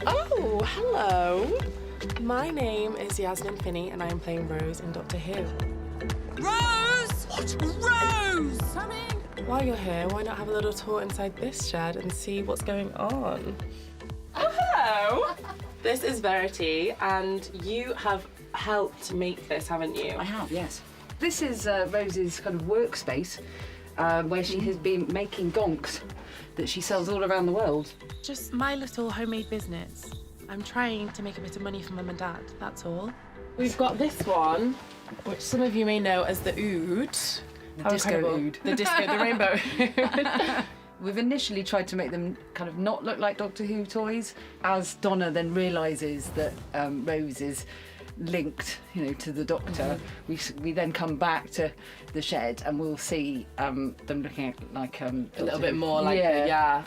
Oh, hello. My name is Yasmin Finney and I am playing Rose in Doctor Who. Rose! What? Rose! Coming! While you're here, why not have a little tour inside this shed and see what's going on? Oh, hello! This is Verity, and you have helped make this, haven't you? I have, yes. This is Rose's kind of workspace where she has been making gonks that she sells all around the world. Just my little homemade business. I'm trying to make a bit of money for Mum and Dad, that's all. We've got this one, which some of you may know as the Ood. The disco Ood. The disco, the rainbow Ood. We've initially tried to make them kind of not look like Doctor Who toys. As Donna then realises that Rose is linked, to the Doctor, we then come back to the shed and we'll see them looking like a little bit more like yeah.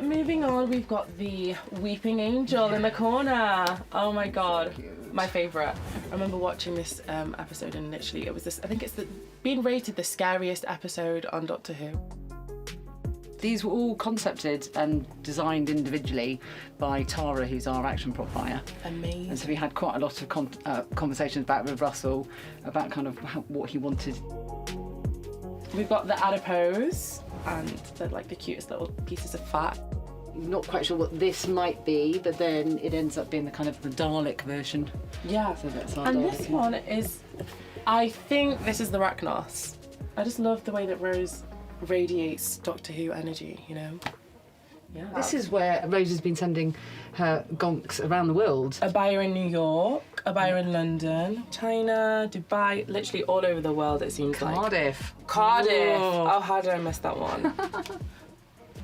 Moving on, we've got the Weeping Angel in the corner. Oh my god, my favourite. I remember watching this episode and literally it was this. I think it's being rated the scariest episode on Doctor Who. These were all concepted and designed individually by Tara, who's our action prop buyer. Amazing. And so we had quite a lot of conversations back with Russell about kind of what he wanted. We've got the adipose and they're like the cutest little pieces of fat. Not quite sure what this might be, but then it ends up being the kind of the Dalek version. Yeah. So that's our and Dalek. This one is, I think this is the Rachnos. I just love the way that Rose radiates Doctor Who energy, Yeah. This is where Rose has been sending her gonks around the world. A buyer in New York, a buyer in London, China, Dubai, literally all over the world it seems like. Cardiff. Whoa. Oh, how did I miss that one?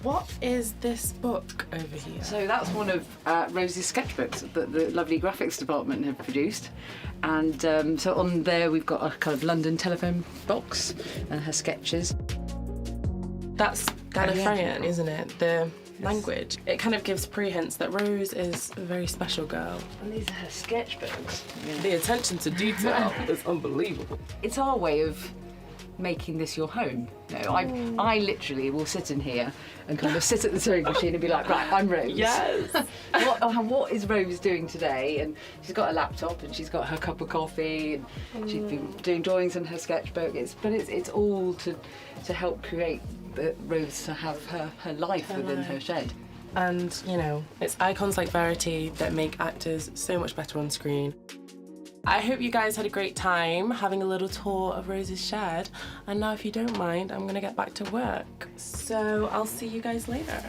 What is this book over here? So that's one of Rose's sketchbooks that the lovely graphics department have produced. And so on there we've got a kind of London telephone box and her sketches. That's Gallifreyan, isn't it? The language. It kind of gives pre-hints that Rose is a very special girl. And these are her sketchbooks. The attention to detail is unbelievable. It's our way of making this your home. I literally will sit in here and kind of sit at the sewing machine and be like, right, I'm Rose. Yes. What is Rose doing today? And she's got a laptop and she's got her cup of coffee and she's been doing drawings in her sketchbook. It's all to help create Rose to have her life within her shed. And, it's icons like Verity that make actors so much better on screen. I hope you guys had a great time having a little tour of Rose's shed. And now, if you don't mind, I'm going to get back to work. So I'll see you guys later.